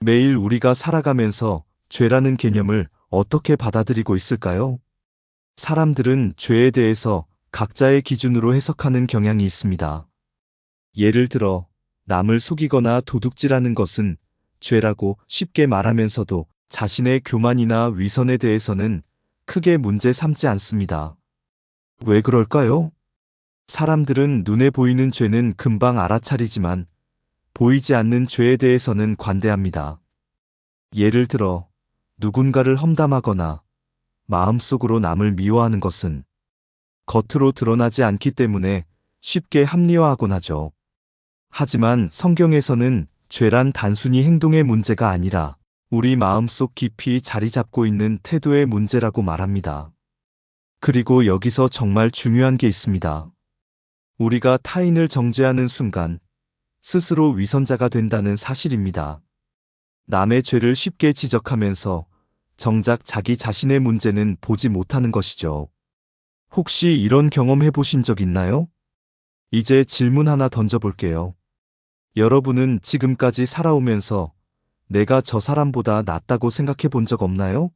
매일 우리가 살아가면서 죄라는 개념을 어떻게 받아들이고 있을까요? 사람들은 죄에 대해서 각자의 기준으로 해석하는 경향이 있습니다. 예를 들어, 남을 속이거나 도둑질하는 것은 죄라고 쉽게 말하면서도 자신의 교만이나 위선에 대해서는 크게 문제 삼지 않습니다. 왜 그럴까요? 사람들은 눈에 보이는 죄는 금방 알아차리지만 보이지 않는 죄에 대해서는 관대합니다. 예를 들어, 누군가를 험담하거나 마음속으로 남을 미워하는 것은 겉으로 드러나지 않기 때문에 쉽게 합리화하곤 하죠. 하지만 성경에서는 죄란 단순히 행동의 문제가 아니라 우리 마음속 깊이 자리 잡고 있는 태도의 문제라고 말합니다. 그리고 여기서 정말 중요한 게 있습니다. 우리가 타인을 정죄하는 순간 스스로 위선자가 된다는 사실입니다. 남의 죄를 쉽게 지적하면서 정작 자기 자신의 문제는 보지 못하는 것이죠. 혹시 이런 경험 해보신 적 있나요? 이제 질문 하나 던져볼게요. 여러분은 지금까지 살아오면서 내가 저 사람보다 낫다고 생각해 본 적 없나요?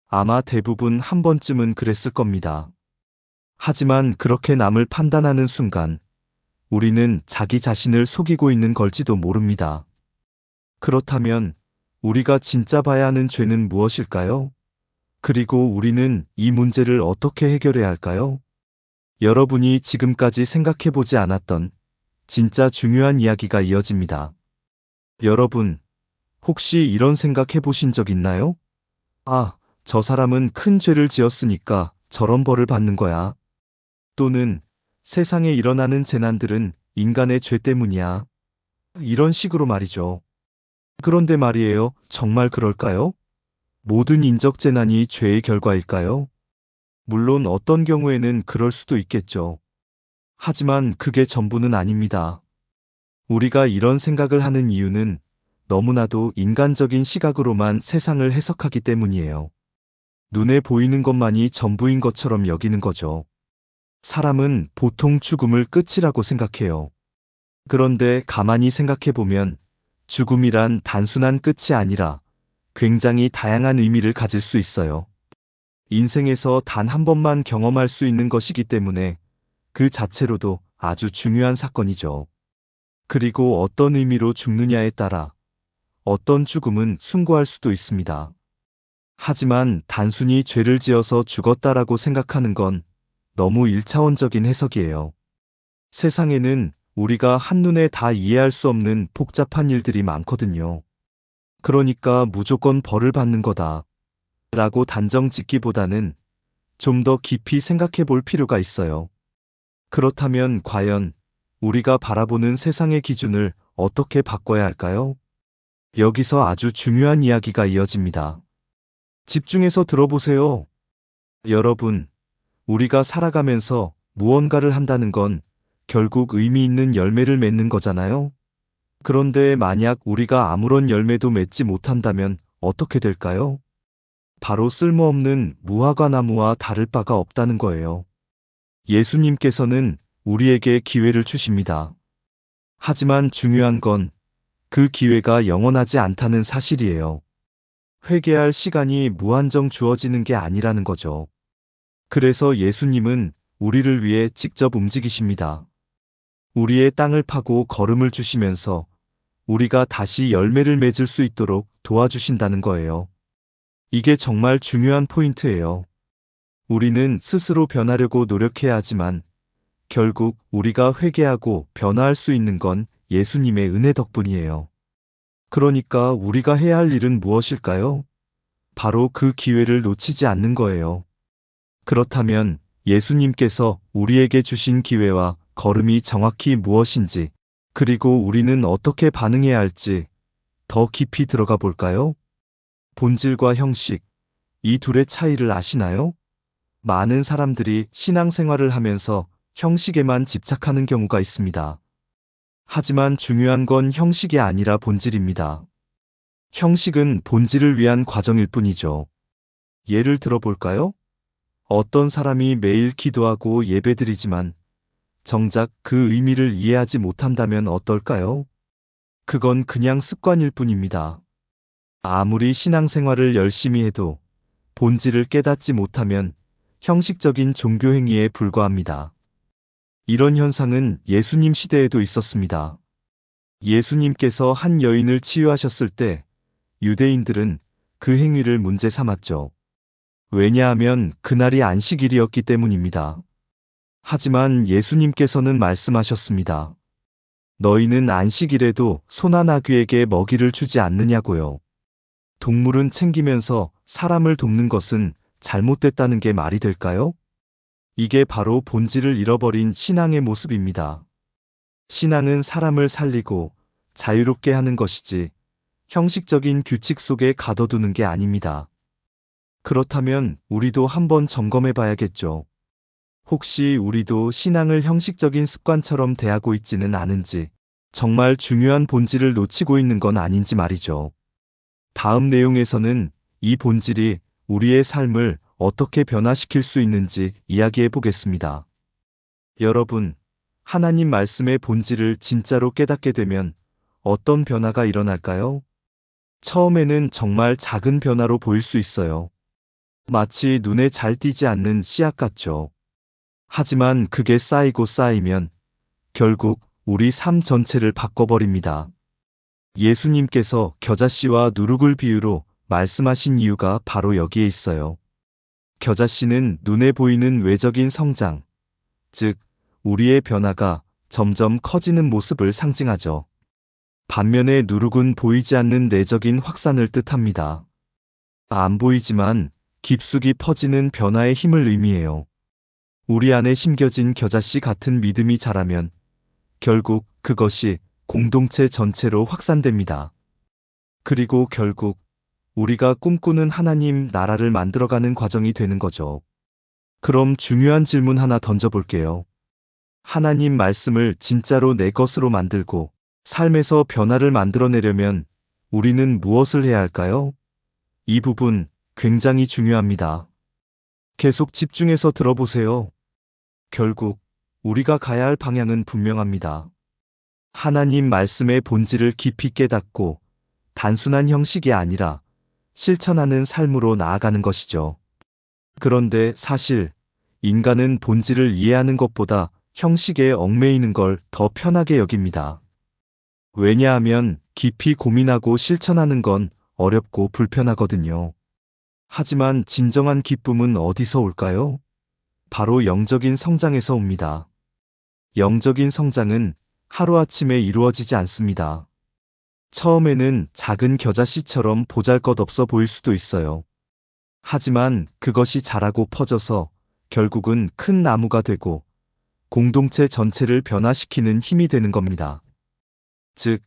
아마 대부분 한 번쯤은 그랬을 겁니다. 하지만 그렇게 남을 판단하는 순간 우리는 자기 자신을 속이고 있는 걸지도 모릅니다. 그렇다면 우리가 진짜 봐야 하는 죄는 무엇일까요? 그리고 우리는 이 문제를 어떻게 해결해야 할까요? 여러분이 지금까지 생각해 보지 않았던 진짜 중요한 이야기가 이어집니다. 여러분, 혹시 이런 생각 해보신 적 있나요? 아, 저 사람은 큰 죄를 지었으니까 저런 벌을 받는 거야. 또는 세상에 일어나는 재난들은 인간의 죄 때문이야. 이런 식으로 말이죠. 그런데 말이에요, 정말 그럴까요? 모든 인적 재난이 죄의 결과일까요? 물론 어떤 경우에는 그럴 수도 있겠죠. 하지만 그게 전부는 아닙니다. 우리가 이런 생각을 하는 이유는 너무나도 인간적인 시각으로만 세상을 해석하기 때문이에요. 눈에 보이는 것만이 전부인 것처럼 여기는 거죠. 사람은 보통 죽음을 끝이라고 생각해요. 그런데 가만히 생각해보면 죽음이란 단순한 끝이 아니라 굉장히 다양한 의미를 가질 수 있어요. 인생에서 단 한 번만 경험할 수 있는 것이기 때문에 그 자체로도 아주 중요한 사건이죠. 그리고 어떤 의미로 죽느냐에 따라 어떤 죽음은 숭고할 수도 있습니다. 하지만 단순히 죄를 지어서 죽었다라고 생각하는 건 너무 일차원적인 해석이에요. 세상에는 우리가 한눈에 다 이해할 수 없는 복잡한 일들이 많거든요. 그러니까 무조건 벌을 받는 거다 라고 단정 짓기보다는 좀 더 깊이 생각해 볼 필요가 있어요. 그렇다면 과연 우리가 바라보는 세상의 기준을 어떻게 바꿔야 할까요? 여기서 아주 중요한 이야기가 이어집니다. 집중해서 들어보세요. 여러분, 우리가 살아가면서 무언가를 한다는 건 결국 의미 있는 열매를 맺는 거잖아요. 그런데 만약 우리가 아무런 열매도 맺지 못한다면 어떻게 될까요? 바로 쓸모없는 무화과나무와 다를 바가 없다는 거예요. 예수님께서는 우리에게 기회를 주십니다. 하지만 중요한 건 그 기회가 영원하지 않다는 사실이에요. 회개할 시간이 무한정 주어지는 게 아니라는 거죠. 그래서 예수님은 우리를 위해 직접 움직이십니다. 우리의 땅을 파고 걸음을 주시면서 우리가 다시 열매를 맺을 수 있도록 도와주신다는 거예요. 이게 정말 중요한 포인트예요. 우리는 스스로 변하려고 노력해야 하지만 결국 우리가 회개하고 변화할 수 있는 건 예수님의 은혜 덕분이에요. 그러니까 우리가 해야 할 일은 무엇일까요? 바로 그 기회를 놓치지 않는 거예요. 그렇다면 예수님께서 우리에게 주신 기회와 걸음이 정확히 무엇인지, 그리고 우리는 어떻게 반응해야 할지 더 깊이 들어가 볼까요? 본질과 형식, 이 둘의 차이를 아시나요? 많은 사람들이 신앙생활을 하면서 형식에만 집착하는 경우가 있습니다. 하지만 중요한 건 형식이 아니라 본질입니다. 형식은 본질을 위한 과정일 뿐이죠. 예를 들어볼까요? 어떤 사람이 매일 기도하고 예배드리지만 정작 그 의미를 이해하지 못한다면 어떨까요? 그건 그냥 습관일 뿐입니다. 아무리 신앙생활을 열심히 해도 본질을 깨닫지 못하면 형식적인 종교 행위에 불과합니다. 이런 현상은 예수님 시대에도 있었습니다. 예수님께서 한 여인을 치유하셨을 때 유대인들은 그 행위를 문제 삼았죠. 왜냐하면 그날이 안식일이었기 때문입니다. 하지만 예수님께서는 말씀하셨습니다. 너희는 안식일에도 소나 나귀에게 먹이를 주지 않느냐고요. 동물은 챙기면서 사람을 돕는 것은 잘못됐다는 게 말이 될까요? 이게 바로 본질을 잃어버린 신앙의 모습입니다. 신앙은 사람을 살리고 자유롭게 하는 것이지 형식적인 규칙 속에 가둬두는 게 아닙니다. 그렇다면 우리도 한번 점검해 봐야겠죠. 혹시 우리도 신앙을 형식적인 습관처럼 대하고 있지는 않은지, 정말 중요한 본질을 놓치고 있는 건 아닌지 말이죠. 다음 내용에서는 이 본질이 우리의 삶을 어떻게 변화시킬 수 있는지 이야기해 보겠습니다. 여러분, 하나님 말씀의 본질을 진짜로 깨닫게 되면 어떤 변화가 일어날까요? 처음에는 정말 작은 변화로 보일 수 있어요. 마치 눈에 잘 띄지 않는 씨앗 같죠. 하지만 그게 쌓이고 쌓이면 결국 우리 삶 전체를 바꿔버립니다. 예수님께서 겨자씨와 누룩을 비유로 말씀하신 이유가 바로 여기에 있어요. 겨자씨는 눈에 보이는 외적인 성장, 즉, 우리의 변화가 점점 커지는 모습을 상징하죠. 반면에 누룩은 보이지 않는 내적인 확산을 뜻합니다. 안 보이지만 깊숙이 퍼지는 변화의 힘을 의미해요. 우리 안에 심겨진 겨자씨 같은 믿음이 자라면 결국 그것이 공동체 전체로 확산됩니다. 그리고 결국 우리가 꿈꾸는 하나님 나라를 만들어가는 과정이 되는 거죠. 그럼 중요한 질문 하나 던져볼게요. 하나님 말씀을 진짜로 내 것으로 만들고 삶에서 변화를 만들어내려면 우리는 무엇을 해야 할까요? 이 부분 굉장히 중요합니다. 계속 집중해서 들어보세요. 결국 우리가 가야 할 방향은 분명합니다. 하나님 말씀의 본질을 깊이 깨닫고 단순한 형식이 아니라 실천하는 삶으로 나아가는 것이죠. 그런데 사실 인간은 본질을 이해하는 것보다 형식에 얽매이는 걸 더 편하게 여깁니다. 왜냐하면 깊이 고민하고 실천하는 건 어렵고 불편하거든요. 하지만 진정한 기쁨은 어디서 올까요? 바로 영적인 성장에서 옵니다. 영적인 성장은 하루아침에 이루어지지 않습니다. 처음에는 작은 겨자씨처럼 보잘것없어 보일 수도 있어요. 하지만 그것이 자라고 퍼져서 결국은 큰 나무가 되고 공동체 전체를 변화시키는 힘이 되는 겁니다. 즉,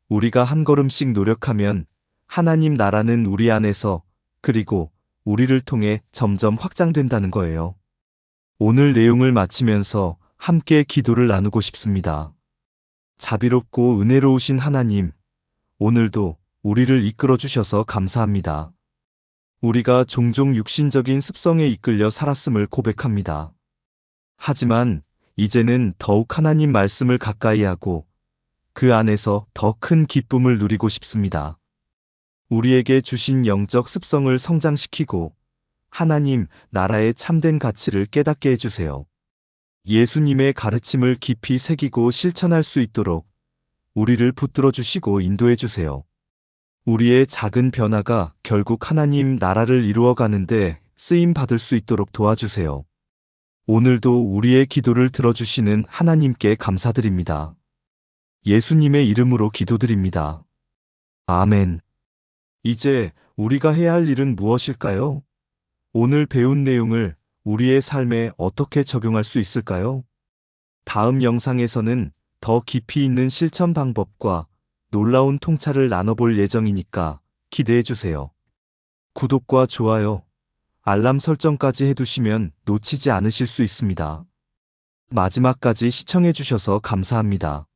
우리가 한 걸음씩 노력하면 하나님 나라는 우리 안에서 그리고 우리를 통해 점점 확장된다는 거예요. 오늘 내용을 마치면서 함께 기도를 나누고 싶습니다. 자비롭고 은혜로우신 하나님, 오늘도 우리를 이끌어 주셔서 감사합니다. 우리가 종종 육신적인 습성에 이끌려 살았음을 고백합니다. 하지만 이제는 더욱 하나님 말씀을 가까이 하고 그 안에서 더 큰 기쁨을 누리고 싶습니다. 우리에게 주신 영적 습성을 성장시키고 하나님 나라의 참된 가치를 깨닫게 해주세요. 예수님의 가르침을 깊이 새기고 실천할 수 있도록 우리를 붙들어 주시고 인도해 주세요. 우리의 작은 변화가 결국 하나님 나라를 이루어가는데 쓰임 받을 수 있도록 도와주세요. 오늘도 우리의 기도를 들어주시는 하나님께 감사드립니다. 예수님의 이름으로 기도드립니다. 아멘. 이제 우리가 해야 할 일은 무엇일까요? 오늘 배운 내용을 우리의 삶에 어떻게 적용할 수 있을까요? 다음 영상에서는 더 깊이 있는 실천 방법과 놀라운 통찰을 나눠볼 예정이니까 기대해 주세요. 구독과 좋아요, 알람 설정까지 해두시면 놓치지 않으실 수 있습니다. 마지막까지 시청해 주셔서 감사합니다.